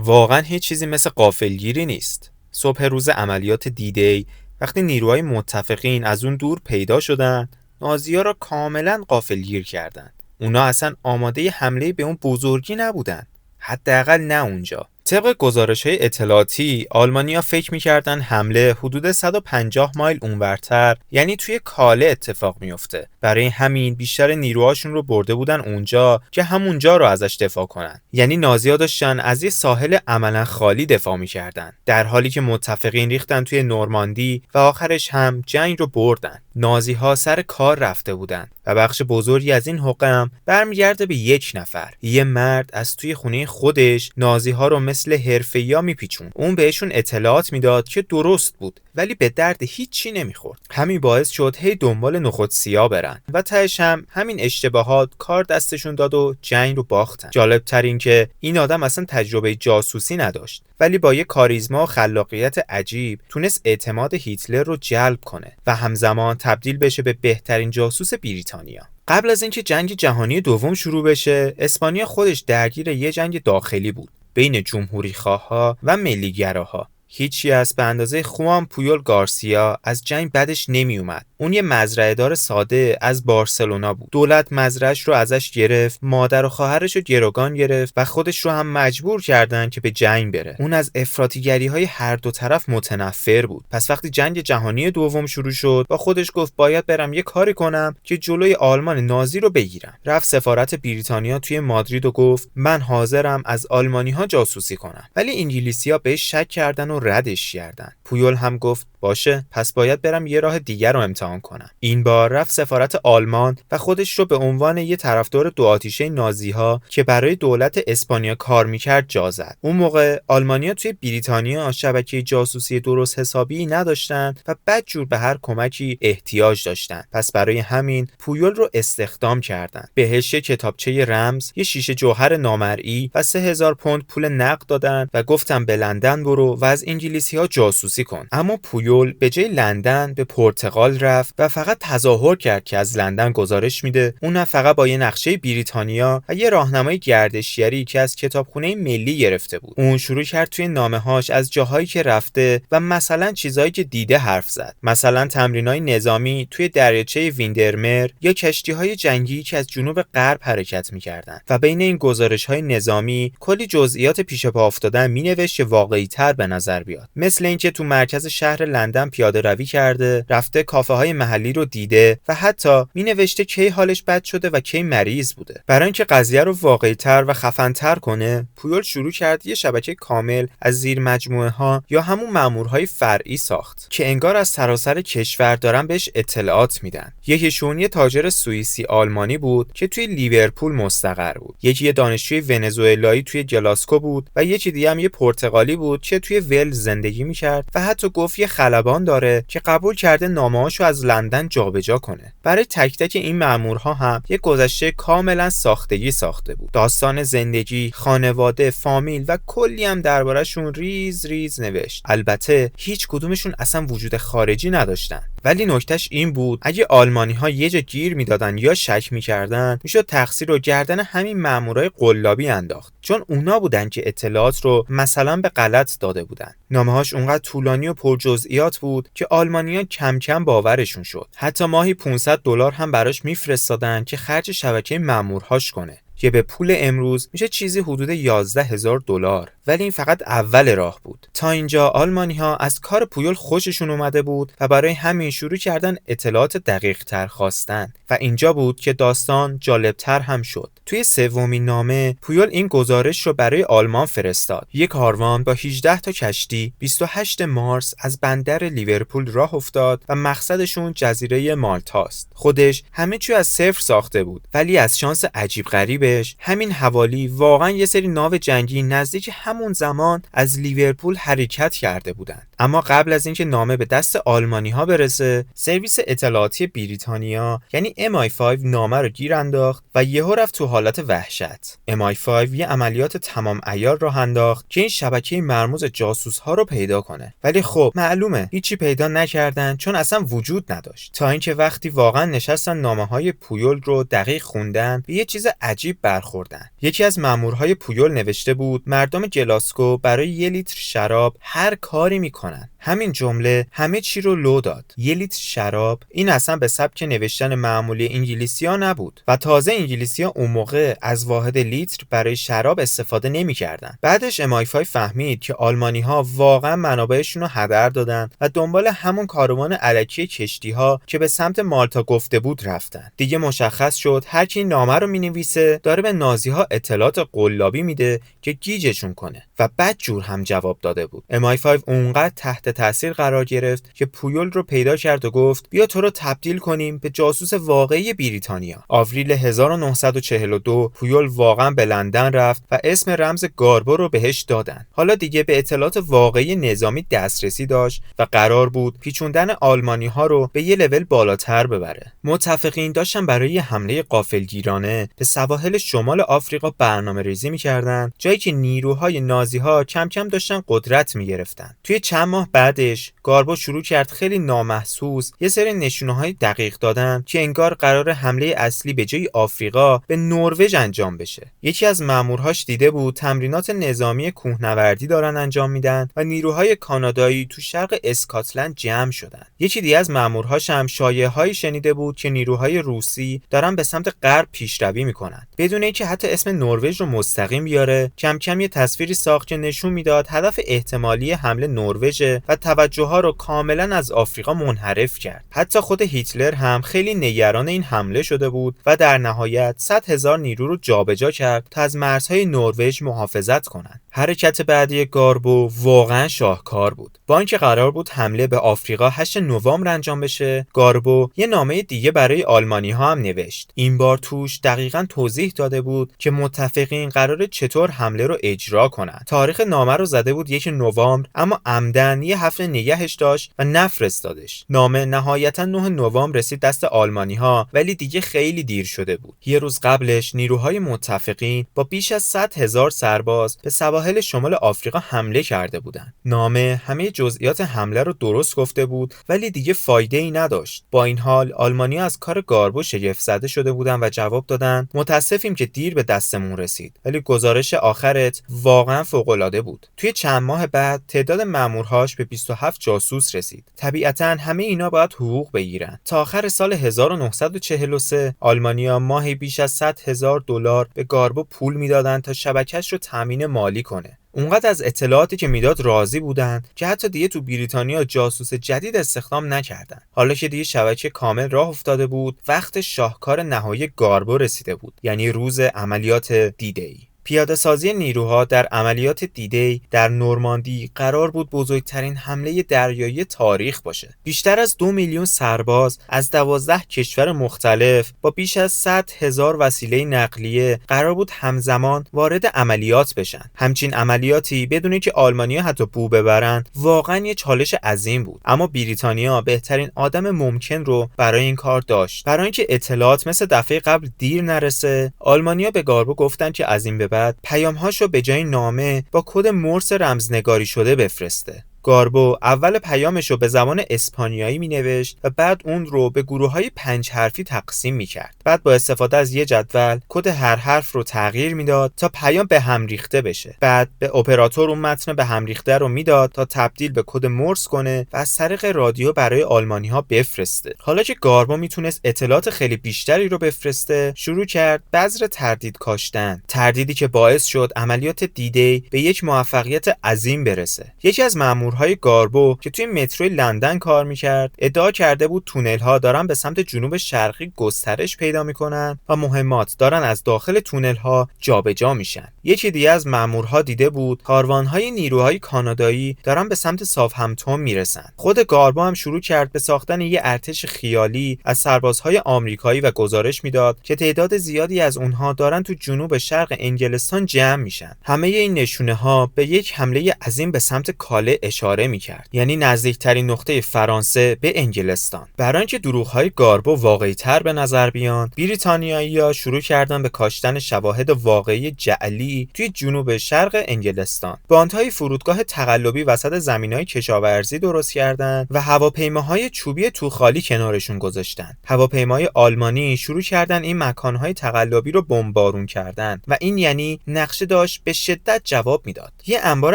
واقعا هیچ چیزی مثل غافلگیری نیست. صبح روز عملیات دی وقتی نیروهای متفقین از اون دور پیدا شدن، نازی‌ها را کاملا غافلگیر کردند. اونا اصلا آماده حمله به اون بزرگی نبودن. حداقل نه اونجا. طبق گزارش‌های اطلاعاتی، آلمانی‌ها فکر می‌کردن حمله حدود 150 مایل اونورتر، یعنی توی کاله اتفاق میفته. برای همین بیشتر نیروهاشون رو برده بودن اونجا که همونجا رو ازش دفاع کنن. یعنی نازی‌ها داشتن از یه ساحل عملاً خالی دفاع می‌کردن، در حالی که متفقین ریختن توی نورماندی و آخرش هم جنگ رو بردن. نازی‌ها سر کار رفته بودن و بخش بزرگی از این حقم برمیگرده به یک نفر. یه مرد از توی خونه خودش نازی‌ها رو مثل حرفه‌ای‌ها میپیچون. اون بهشون اطلاعات میداد که درست بود، ولی به درد هیچی نمیخورد. همین باعث شد هی دنبال نخود سیاه برن و تهش هم همین اشتباهات کار دستشون داد و جنگ رو باختن. جالب‌تر این که این آدم اصلا تجربه جاسوسی نداشت، ولی با یه کاریزما و خلاقیت عجیب تونست اعتماد هیتلر رو جلب کنه و همزمان تبدیل بشه به بهترین جاسوس بریتانیا. قبل از اینکه جنگ جهانی دوم شروع بشه، اسپانیا خودش درگیر یه جنگ داخلی بود بین جمهوری‌خواها و ملی‌گراها. هیچی از به اندازه خوان پویول گارسیا از جنگ بدش نمی اومد. اون یه مزرعه‌دار ساده از بارسلونا بود. دولت مزرعه‌اش رو ازش گرفت، مادر و خواهرش رو گروگان گرفت و خودش رو هم مجبور کردن که به جنگ بره. اون از افراطی‌گری‌های هر دو طرف متنفر بود. پس وقتی جنگ جهانی دوم شروع شد، با خودش گفت باید برم یه کاری کنم که جلوی آلمان نازی رو بگیرم. رفت سفارت بریتانیا توی مادرید و گفت من حاضرم از آلمانی‌ها جاسوسی کنم. ولی انگلیسی‌ها بهش شک کردن و ردش کردن. پویول هم گفت باشه، پس باید برم یه راه دیگر رو امتحان کنم. این بار رفت سفارت آلمان و خودش رو به عنوان یه طرفدار دو آتیشه نازی‌ها که برای دولت اسپانیا کار میکرد جا زد. اون موقع آلمانیا توی بریتانیا شبکه جاسوسی درست حسابی نداشتن و بدجور به هر کمکی احتیاج داشتن. پس برای همین پویول رو استخدام کردن. بهش یه کتابچه رمز، یه شیشه جوهر نامرئی و 3000 پوند پول نقد دادن و گفتن به لندن برو و از انگلیسی‌ها جاسوسی کن. اما پویول به جای لندن به پرتغال رفت و فقط تظاهر کرد که از لندن گزارش میده. اون فقط با یه نقشه بریتانیا و یه راهنمای گردشگری که از کتابخونه ملی گرفته بود. اون شروع کرد توی نامه‌هاش از جاهایی که رفته و مثلا چیزایی که دیده حرف زد. مثلا تمرینای نظامی توی دریاچه ویندرمر یا کشتی‌های جنگی که از جنوب غرب حرکت می‌کردن و بین این گزارش‌های نظامی کلی جزئیات پیش پا افتاده می‌نوشت که واقعی‌تر به نظر بیاد. مثل اینکه تو مرکز شهر لندن پیاده روی کرده، رفته کافه‌های محلی رو دیده و حتی می‌نوشته کی حالش بد شده و کی مریض بوده. برای اینکه قضیه رو واقعی‌تر و خفن‌تر کنه، پویول شروع کرد یه شبکه کامل از زیر مجموعه‌ها یا همون مامورهای فرعی ساخت که انگار از سراسر کشور دارن بهش اطلاعات میدن. یکیشون یه تاجر سوئیسی آلمانی بود که توی لیورپول مستقر بود. یکی یه دانشجوی ونزوئلایی توی گلاسکو بود و یکی دیگه هم یه پرتغالی بود که توی ولز زندگی می‌کرد و حتی گفت یه خلبان داره که قبول کرده نامه‌هاشو از لندن جابجا کنه. برای تک تک این مأمورها هم یه گذشته کاملا ساختگی ساخته بود. داستان زندگی، خانواده، فامیل و کلی هم درباره‌شون ریز ریز نوشت. البته هیچ کدومشون اصلا وجود خارجی نداشتن. ولی نکتهش این بود اگه آلمانی‌ها یه جا گیر میدادن یا شک می‌کردن، میشد تقصیر رو گردن همین مامورای قلابی انداخت، چون اونا بودن که اطلاعات رو مثلا به غلط داده بودن. نامه‌هاش اونقدر طولانی و پر جزئیات بود که آلمانی‌ها کم کم باورشون شد. حتی ماهی $500 هم براش میفرستادن که خرج شبکه مامورهاش کنه، که به پول امروز میشه چیزی حدود $11,000. ولی این فقط اول راه بود. تا اینجا آلمانی‌ها از کار پویول خوششون اومده بود و برای همین شروع کردن اطلاعات دقیق‌تر خواستن و اینجا بود که داستان جالب‌تر هم شد. توی سومین نامه پویول این گزارش رو برای آلمان فرستاد. یک کاروان با 18 تا کشتی 28 مارس از بندر لیورپول راه افتاد و مقصدشون جزیره مالتاست. خودش همه چی از صفر ساخته بود، ولی از شانس عجیب غریبش همین حوالی واقعا یه سری ناو جنگی نزدیک همون زمان از لیورپول حرکت کرده بودند. اما قبل از اینکه نامه به دست آلمانی‌ها برسه، سرویس اطلاعاتی بریتانیا یعنی MI5 نامه رو گیر انداخت و یهو رفت تو حالت وحشت. MI5 یه عملیات تمام عیار راه انداخت که این شبکه مرموز جاسوس‌ها رو پیدا کنه. ولی خب معلومه هیچی پیدا نکردن چون اصلا وجود نداشت. تا اینکه وقتی واقعا نشستن نامه‌های پویول رو دقیق خوندن، به یه چیز عجیب برخوردن. یکی از مامورهای پویول نوشته بود مردم گلاسکو برای 1 لیتر شراب هر کاری میکنن. همین جمله همه چی رو لو داد. 1 لیتر شراب، این اصلا به سبک نوشتن معمولی انگلیسی‌ها نبود و تازه انگلیسی‌ها اون موقع از واحد لیتر برای شراب استفاده نمی‌کردن. بعدش MI5 فهمید که آلمانی‌ها واقعا منابعشون رو هدر دادن و دنبال همون کاروان الکی کشتی‌ها که به سمت مالتا گفته بود رفتن. دیگه مشخص شد هر کی نامه رو می‌نویسه داره به نازی‌ها اطلاعات قلابی میده که گیجشون کنه و بدجور هم جواب داده بود. MI5 اونقدر تحت تاثیر قرار گرفت که پویول رو پیدا کرد و گفت بیا تو رو تبدیل کنیم به جاسوس واقعی بریتانیا. آوریل 1942 پویول واقعا به لندن رفت و اسم رمز گاربو رو بهش دادن. حالا دیگه به اطلاعات واقعی نظامی دسترسی داشت و قرار بود پیچوندن آلمانی ها رو به یه لول بالاتر ببره. متفقین داشتن برای حمله غافلگیرانه به سواحل شمال آفریقا برنامه‌ریزی می‌کردن، جایی که نیروهای نازی‌ها کم کم داشتن قدرت می‌گرفتن. توی چند ماه بعدش گاربو شروع کرد خیلی نامحسوس یه سری نشونه‌های دقیق دادن که انگار قرار حمله اصلی به جای آفریقا به نروژ انجام بشه. یکی از مامورهاش دیده بود تمرینات نظامی کوهنوردی دارن انجام میدن و نیروهای کانادایی تو شرق اسکاتلند جمع شدن. یکی دیگه از مامورهاش هم شایعه‌هایی شنیده بود که نیروهای روسی دارن به سمت غرب پیشروی میکنن. بدون اینکه حتی اسم نروژ رو مستقیم بیاره، کم کم یه تصویری ساخت که نشون میداد هدف احتمالی حمله نروژ و توجه‌ها رو کاملا از آفریقا منحرف کرد. حتی خود هیتلر هم خیلی نگران این حمله شده بود و در نهایت 100,000 نیرو رو جابجا کرد تا از مرزهای نروژ محافظت کنند. حرکت بعدی گاربو واقعا شاهکار بود. با اینکه قرار بود حمله به آفریقا 8 نوامبر انجام بشه، گاربو یه نامه دیگه برای آلمانی‌ها هم نوشت. این بار توش دقیقاً توضیح داده بود که متفقین قراره چطور حمله رو اجرا کنن. تاریخ نامه رو زده بود 1 نوامبر، اما عمدن یه هفته نگهش داشت و نفرستادش. نامه نهایتاً 9 نوامبر رسید دست آلمانی‌ها، ولی دیگه خیلی دیر شده بود. یه روز قبلش نیروهای متفقین با بیش از 100,000 سرباز به سواحل شمال آفریقا حمله کرده بودند. نامه همه جزئیات حمله رو درست گفته بود، ولی دیگه فایده‌ای نداشت. با این حال آلمانی‌ها از کار گاربو شگفت زده شده بودن و جواب دادن متاسفیم که دیر به دستمون رسید، ولی گزارش آخرت واقعا فوق‌العاده بود. توی چند ماه بعد تعداد مامورهاش به 27 جاسوس رسید. طبیعتاً همه اینا باید حقوق بگیرن. تا آخر سال 1943 آلمانی‌ها ماهی بیش از $100,000 به گاربو پول میدادن تا شبکه‌اش رو تامین مالی کنه. اونقدر از اطلاعاتی که میداد راضی بودن که حتی دیگه تو بریتانیا جاسوس جدید استخدام نکردن. حالا که دیگه شبکه کامل راه افتاده بود، وقت شاهکار نهایی گاربو رسیده بود، یعنی روز عملیات دی-دی. پیاده سازی نیروها در عملیات دی-دی در نورماندی قرار بود بزرگترین حمله دریایی تاریخ باشه. بیشتر از 2 میلیون سرباز از 12 کشور مختلف با بیش از 100,000 وسیله نقلیه قرار بود همزمان وارد عملیات بشن. همچین عملیاتی بدون که آلمانی‌ها حتی بو ببرن واقعا یه چالش عظیم بود، اما بریتانیا بهترین آدم ممکن رو برای این کار داشت. برای اینکه اطلاعات مثل دفعه قبل دیر نرسه، آلمانی‌ها به گاربو گفتن که از این به بعد پیام‌هاشو به جای نامه با کد مورس رمزنگاری شده بفرسته. گاربو اول پیامشو به زبان اسپانیایی مینوشت و بعد اون رو به گروه‌های 5 حرفی تقسیم می‌کرد. بعد با استفاده از یه جدول کد هر حرف رو تغییر میداد تا پیام به هم ریخته بشه. بعد به اپراتور اون متن به هم ریخته رو میداد تا تبدیل به کد مورس کنه و از طریق رادیو برای آلمانی‌ها بفرسته. حالا که گاربو میتونست اطلاعات خیلی بیشتری رو بفرسته، شروع کرد بذر تردید کاشتن. تردیدی که باعث شد عملیات دی-دی به یک موفقیت عظیم برسه. یکی از مامورهای گاربو که توی متروی لندن کار میکرد ادعا کرده بود تونل ها دارن به سمت جنوب شرقی گسترش پیدا میکنن و مهمات دارن از داخل تونل ها جابجا میشن. یکی دیگه از مامورها دیده بود کاروان های نیروهای کانادایی دارن به سمت ساوثهمپتون میرسن. خود گاربو هم شروع کرد به ساختن یه ارتش خیالی از سربازهای آمریکایی و گزارش میداد که تعداد زیادی از اونها دارن تو جنوب شرق انگلستان جمع میشن. همه این نشونه ها به یک حمله عظیم به سمت کاله اشاره اشاره می‌کرد، یعنی نزدیکترین نقطه فرانسه به انگلستان. برای اینکه دروغ‌های گاربو واقعی‌تر به نظر بیان، بریتانیایی‌ها شروع کردن به کاشتن شواهد واقعی جعلی توی جنوب شرق انگلستان. باندهای فرودگاه تقلبی وسط زمین‌های کشاورزی درست کردن و هواپیماهای چوبی توخالی کنارشون گذاشتن. هواپیماهای آلمانی شروع کردن این مکان‌های تقلبی رو بمبارون کردن و این یعنی نقشه داشت به شدت جواب میداد. یه انبار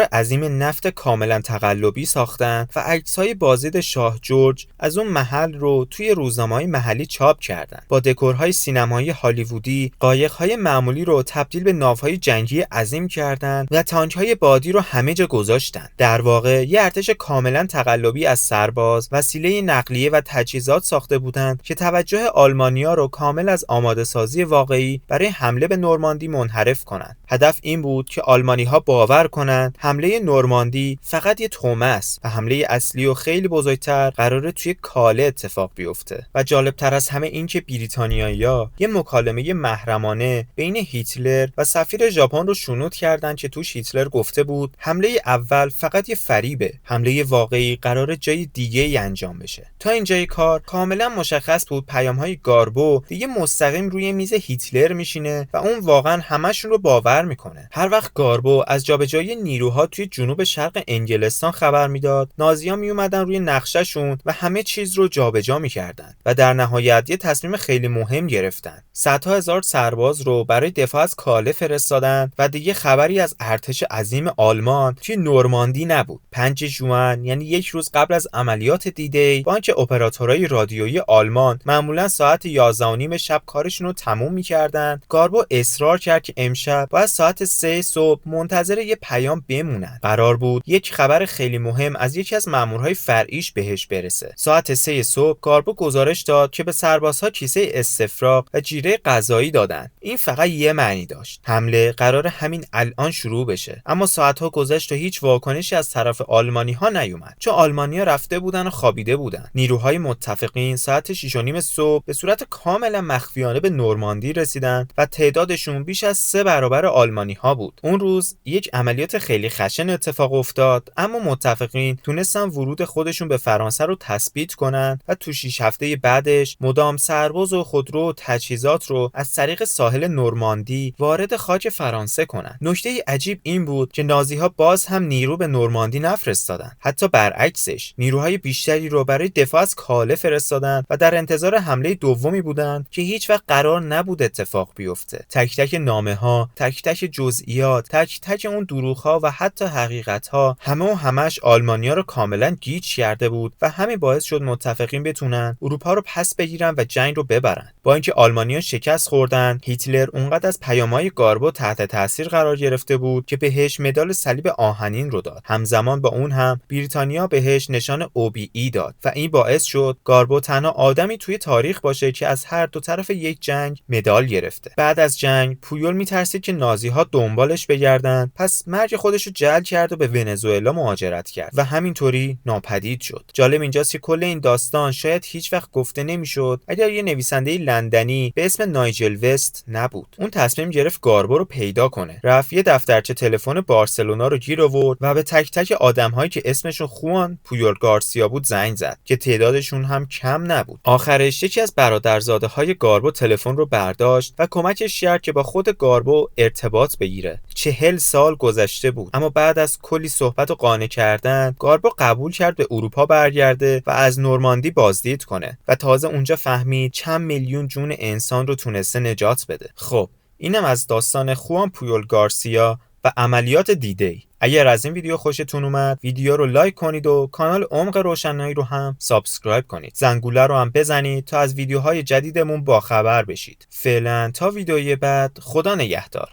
عظیم نفت کاملا تقلبی ساختن و عکس‌های بازدید شاه جورج از اون محل رو توی روزنامه‌های محلی چاپ کردن. با دکورهای سینمایی هالیوودی، قایق‌های معمولی رو تبدیل به ناوهای جنگی عظیم کردن و تانک‌های بادی رو همه جا گذاشتن. در واقع یه ارتش کاملا تقلبی از سرباز، وسیله نقلیه و تجهیزات ساخته بودند که توجه آلمانی‌ها رو کامل از آماده‌سازی واقعی برای حمله به نورماندی منحرف کنند. هدف این بود که آلمانی‌ها باور کنند حمله نورماندی فقط یه تومه است و حمله اصلی و خیلی بزرگتر قراره توی کاله اتفاق بیفته. و جالبتر از همه این که بریتانیایی‌ها یه مکالمه محرمانه بین هیتلر و سفیر ژاپن رو شنود کردند که توش هیتلر گفته بود حمله اول فقط یه فریبه، حمله واقعی قراره جای دیگه‌ای انجام بشه. تا اینجای کار کاملا مشخص بود پیام‌های گاربو دیگه مستقیم روی میز هیتلر میشینه و اون واقعا همشون رو باور میکنه. هر وقت گاربو از جابجایی نیروها توی جنوب شرق انگلستان خبر میداد، نازی‌ها میومدن روی نقشه‌شون و همه چیز رو جابجا میکردن و در نهایت یه تصمیم خیلی مهم گرفتن. صدها هزار سرباز رو برای دفاع از کاله فرستادن و دیگه خبری از ارتش عظیم آلمان توی نورماندی نبود. 5 ژوئن یعنی یک روز قبل از عملیات دی با اینکه اپراتورهای رادیویی آلمان معمولا ساعت 11:30 شب کارشون رو تموم می‌کردن، گاربو اصرار کرد که امشب باید ساعت 3 صبح منتظر یه پیام بمونن. قرار بود یک خبر خیلی مهم از یکی از مامورهای فرعیش بهش برسه. ساعت 3 صبح گاربو گزارش داد که به سربازها کیسه استفراغ و جیره غذایی دادن. این فقط یه معنی داشت: حمله قرار همین الان شروع بشه. اما ساعت‌ها گذشت و هیچ واکنشی از طرف آلمانی‌ها نیومد، چون آلمانی‌ها رفته بودن و خوابیده بودن. نیروهای متفقین ساعت 6:30 صبح به صورت کاملا مخفیانه به نورماندی رسیدن و تعدادشون بیش از 3 برابر آلمانی‌ها بود. اون روز یک عملیات خیلی خشن اتفاق افتاد، اما متفقین تونستن ورود خودشون به فرانسه رو تثبیت کنن و تو 6 هفته بعدش مدام سرباز و خودرو و تجهیزات رو از طریق ساحل نورماندی وارد خاک فرانسه کنن. نکته عجیب این بود که نازی‌ها باز هم نیرو به نورماندی نفرستادن. حتی برعکسش، نیروهای بیشتری رو برای دفاع از کاله فرستادن و در انتظار حمله دومی بودن که هیچ وقت قرار نبود اتفاق بیفته. تک تک نامه‌ها، تک تک جزئیات، تک تک اون دروغ‌ها و حتی حقیقت‌ها همش آلمانی‌ها رو کاملا گیج کرده بود و همین باعث شد متفقین بتونن اروپا رو پس بگیرن و جنگ رو ببرن. با اینکه آلمانی‌ها شکست خوردن، هیتلر اونقدر از پیام‌های گاربو تحت تاثیر قرار گرفته بود که بهش مدال صلیب آهنین رو داد. همزمان با اون هم بریتانیا بهش نشان OBE داد و این باعث شد گاربو تنها آدمی توی تاریخ باشه که از هر دو طرف یک جنگ مدال گرفته. بعد از جنگ پویول میترسید که نازی‌ها دنبالش بگردن، پس مرگ خودش رو جعل کرد و به ونزوئلا مهاجرت کرد و همینطوری ناپدید شد. جالب اینجاست که کل این داستان شاید هیچ وقت گفته نمیشد اگر یه نویسنده لندنی به اسم نایجل وست نبود. اون تصمیم گرفت گاربو رو پیدا کنه. رفت یه دفترچه تلفن بارسلونا رو گیر آورد و به تک تک آدم‌هایی که اسمشون خوان پویول گارسیا بود زنگ زد که تعدادشون هم کم نبود. آخرش یکی از برادرزاده‌های گاربو تلفن رو برداشت و کمکش کرد که با خود گاربو ارتباط بگیره. 40 سال گذشته بود، اما بعد از کلی صحبت و قانع کردن گاربو قبول کرد به اروپا برگرده و از نورماندی بازدید کنه و تازه اونجا فهمید چند میلیون جون انسان رو تونسته نجات بده. خب اینم از داستان خوان پویول گارسیا و عملیات دی. اگر از این ویدیو خوشتون اومد ویدیو رو لایک کنید و کانال عمق روشنایی رو هم سابسکرایب کنید. زنگوله رو هم بزنید تا از ویدیوهای جدیدمون باخبر بشید. فعلا تا ویدیوی بعد، خدا نگهدار.